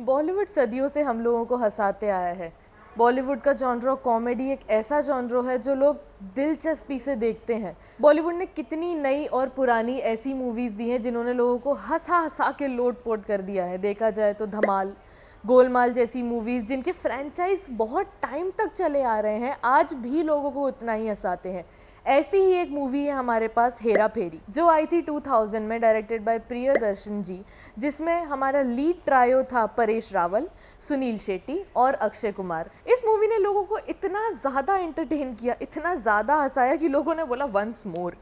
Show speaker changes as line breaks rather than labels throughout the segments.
बॉलीवुड सदियों से हम लोगों को हंसाते आया है। बॉलीवुड का जॉनर कॉमेडी एक ऐसा जॉनर है जो लोग दिलचस्पी से देखते हैं। बॉलीवुड ने कितनी नई और पुरानी ऐसी मूवीज़ दी हैं जिन्होंने लोगों को हंसा हंसा के लोट-पोट कर दिया है। देखा जाए तो धमाल, गोलमाल जैसी मूवीज़ जिनके फ्रेंचाइज बहुत टाइम तक चले आ रहे हैं, आज भी लोगों को उतना ही हंसाते हैं। ऐसी ही एक मूवी है हमारे पास हेरा फेरी, जो आई थी 2000 में, डायरेक्टेड बाय प्रियदर्शन जी, जिसमें हमारा लीड ट्रायो था परेश रावल, सुनील शेट्टी और अक्षय कुमार। इस मूवी ने लोगों को इतना ज़्यादा एंटरटेन किया, इतना ज़्यादा हंसाया कि लोगों ने बोला वंस मोर।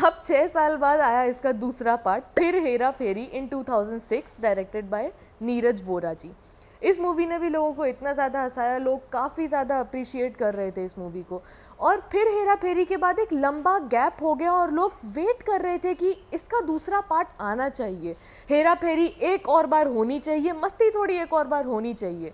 अब 6 साल बाद आया इसका दूसरा पार्ट, फिर हेरा फेरी इन 2006, डायरेक्टेड बाय नीरज वोरा जी। इस मूवी ने भी लोगों को इतना ज़्यादा हंसाया, लोग काफ़ी ज़्यादा अप्रिशिएट कर रहे थे इस मूवी को। और फिर हेरा फेरी के बाद एक लंबा गैप हो गया और लोग वेट कर रहे थे कि इसका दूसरा पार्ट आना चाहिए, हेरा फेरी एक और बार होनी चाहिए, मस्ती थोड़ी एक और बार होनी चाहिए।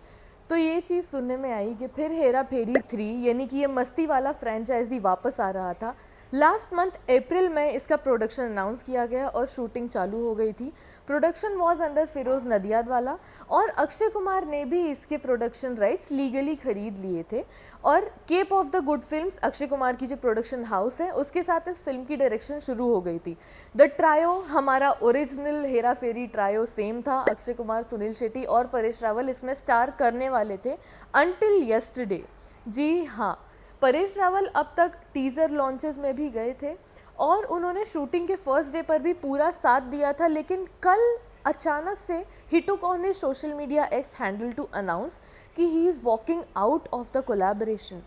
तो ये चीज़ सुनने में आई कि फिर हेरा फेरी 3 यानी कि ये मस्ती वाला फ्रेंचाइजी वापस आ रहा था। लास्ट मंथ अप्रैल में इसका प्रोडक्शन अनाउंस किया गया और शूटिंग चालू हो गई थी। प्रोडक्शन वाज अंडर फिरोज नदियादवाला और अक्षय कुमार ने भी इसके प्रोडक्शन राइट्स लीगली खरीद लिए थे। और Cape of the Good Films, Akshay Kumar की जो प्रोडक्शन हाउस है, उसके साथ इस फिल्म की डायरेक्शन शुरू हो गई थी। द ट्रायो, हमारा original Hera Pheri trio same था। अक्षय कुमार, सुनील शेट्टी और परेश रावल इसमें स्टार करने वाले थे अंटिल यस्टरडे। जी हाँ, परेश रावल अब तक टीज़र लॉन्चेस में भी गए थे और उन्होंने शूटिंग के फर्स्ट डे पर भी पूरा साथ दिया था, लेकिन कल अचानक से ही took on his social media X handle to announce कि he is walking out of the collaboration.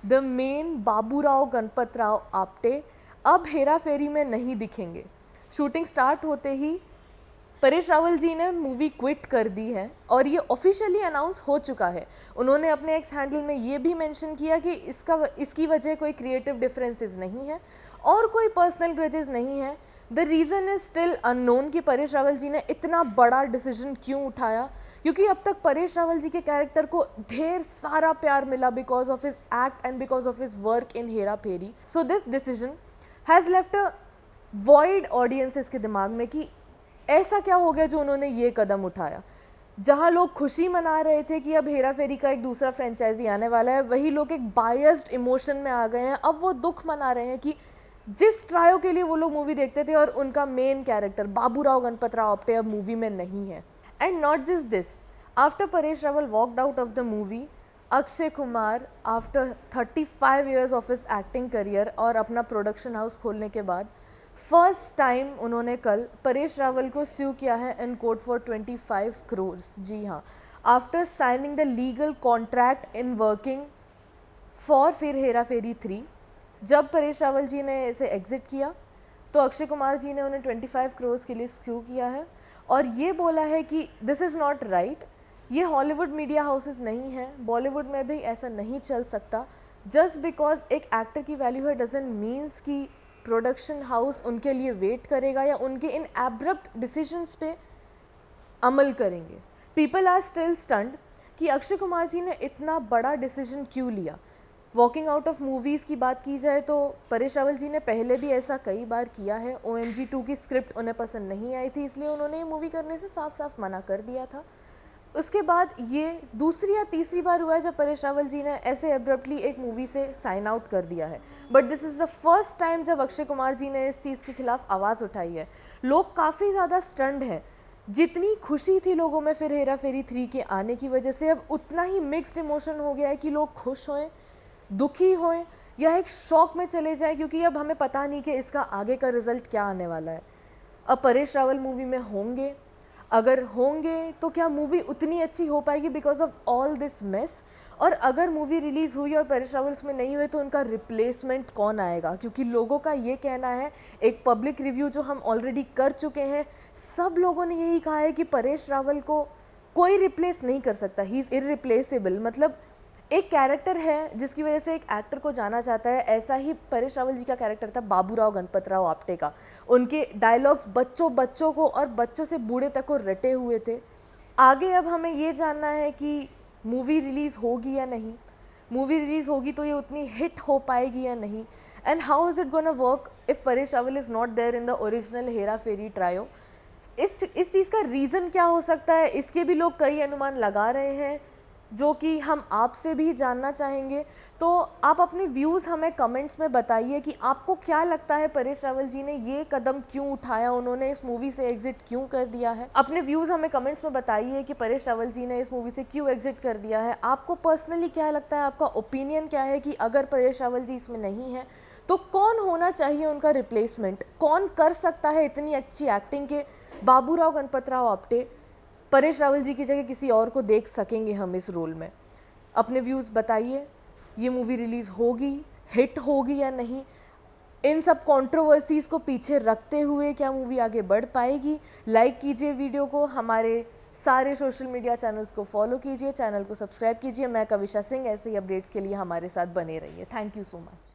The main Baburao Ganpat Rao Apte अब हेरा फेरी में नहीं दिखेंगे। शूटिंग स्टार्ट होते ही परेश रावल जी ने मूवी क्विट कर दी है और ये ऑफिशियली अनाउंस हो चुका है। उन्होंने अपने एक्स हैंडल में ये भी मेंशन किया कि इसकी वजह कोई क्रिएटिव डिफरेंसेस नहीं है और कोई पर्सनल ग्रजेस नहीं है। The reason is still unknown कि परेश रावल जी ने इतना बड़ा डिसीजन क्यों उठाया, क्योंकि अब तक परेश रावल जी के कैरेक्टर को ढेर सारा प्यार मिला because of his act and because of his work in Hera Pheri. So this decision has left a void audiences के दिमाग में कि ऐसा क्या हो गया जो उन्होंने ये कदम उठाया। जहाँ लोग खुशी मना रहे थे कि अब हेरा फेरी का एक दूसरा फ्रेंचाइजी आने वाला है, वही लोग एक बायस्ड इमोशन में आ गए हैं। अब वो दुख मना रहे हैं कि जिस ट्रायो के लिए वो लोग मूवी देखते थे और उनका मेन कैरेक्टर बाबूराव गणपत राव आप्टे अब मूवी में नहीं है। And not just this, after Paresh Rawal walked out of the movie, Akshay Kumar after 35 years of his acting career और अपना प्रोडक्शन हाउस खोलने के बाद फर्स्ट टाइम उन्होंने कल परेश रावल को स्यू किया है इन कोर्ट फॉर 25 crore। जी हाँ, after signing the legal contract in working for फिर हेरा फेरी 3, जब परेश रावल जी ने इसे एग्जिट किया तो अक्षय कुमार जी ने उन्हें 25 crore के लिए स्यू किया है और ये बोला है कि दिस इज़ नॉट राइट, ये हॉलीवुड मीडिया हाउसेस नहीं हैं, बॉलीवुड में भी ऐसा नहीं चल सकता। जस्ट बिकॉज एक एक्टर की वैल्यू है डजंट मीन्स कि प्रोडक्शन हाउस उनके लिए वेट करेगा या उनके इन एब्रप्ट डिसीजंस पे अमल करेंगे। पीपल आर स्टिल स्टन्ड कि अक्षय कुमार जी ने इतना बड़ा डिसीजन क्यों लिया। वॉकिंग आउट ऑफ मूवीज़ की बात की जाए तो परेश रावल जी ने पहले भी ऐसा कई बार किया है। OMG 2 की स्क्रिप्ट उन्हें पसंद नहीं आई थी, इसलिए उन्होंने ये मूवी करने से साफ साफ मना कर दिया था। उसके बाद ये दूसरी या तीसरी बार हुआ है जब परेश रावल जी ने ऐसे एब्रप्टली एक मूवी से साइन आउट कर दिया है। But this is the first time जब अक्षय कुमार जी ने इस चीज़ के खिलाफ आवाज़ उठाई है। लोग काफ़ी ज़्यादा स्टन्ड हैं। जितनी खुशी थी लोगों में फिर हेरा फेरी 3 के आने की वजह से, अब उतना ही मिक्स्ड इमोशन हो गया है कि लोग खुश होएं, दुखी होएं या एक शॉक में चले जाएं, क्योंकि अब हमें पता नहीं कि इसका आगे का रिजल्ट क्या आने वाला है। अब परेश रावल मूवी में होंगे, अगर होंगे तो क्या मूवी उतनी अच्छी हो पाएगी because of all this mess, और अगर मूवी रिलीज़ हुई और परेश रावल उसमें नहीं हुए तो उनका रिप्लेसमेंट कौन आएगा। क्योंकि लोगों का ये कहना है, एक पब्लिक रिव्यू जो हम ऑलरेडी कर चुके हैं, सब लोगों ने यही कहा है कि परेश रावल को कोई रिप्लेस नहीं कर सकता, ही इज़ इररिप्लेसेबल। मतलब एक कैरेक्टर है जिसकी वजह से एक एक्टर को जाना चाहता है, ऐसा ही परेश रावल जी का कैरेक्टर था बाबूराव गणपत राव आप्टे का। उनके डायलॉग्स बच्चों को और बच्चों से बूढ़े तक को रटे हुए थे। आगे अब हमें ये जानना है कि मूवी रिलीज़ होगी या नहीं, मूवी रिलीज़ होगी तो ये उतनी हिट हो पाएगी या नहीं, and how is it gonna work if Paresh Rawal is not there in the original Hera Pheri trio. इस चीज़ का रीज़न क्या हो सकता है, इसके भी लोग कई अनुमान लगा रहे हैं, जो कि हम आपसे भी जानना चाहेंगे। तो आप अपने व्यूज़ हमें कमेंट्स में बताइए कि आपको क्या लगता है परेश रावल जी ने ये कदम क्यों उठाया, उन्होंने इस मूवी से एग्ज़िट क्यों कर दिया है। अपने व्यूज़ हमें कमेंट्स में बताइए कि परेश रावल जी ने इस मूवी से क्यों एग्ज़िट कर दिया है। आपको पर्सनली क्या लगता है, आपका ओपिनियन क्या है कि अगर परेश रावल जी इसमें नहीं है तो कौन होना चाहिए उनका रिप्लेसमेंट, कौन कर सकता है इतनी अच्छी एक्टिंग के बाबूराव गणपतराव आपटे परेश रावल जी की जगह किसी और को देख सकेंगे हम इस रोल में। अपने व्यूज़ बताइए, ये मूवी रिलीज़ होगी, हिट होगी या नहीं, इन सब कंट्रोवर्सीज़ को पीछे रखते हुए क्या मूवी आगे बढ़ पाएगी। लाइक कीजिए वीडियो को, हमारे सारे सोशल मीडिया चैनल्स को फॉलो कीजिए, चैनल को सब्सक्राइब कीजिए। मैं कविशा सिंह, ऐसे ही अपडेट्स के लिए हमारे साथ बने रहिए। Thank you so much.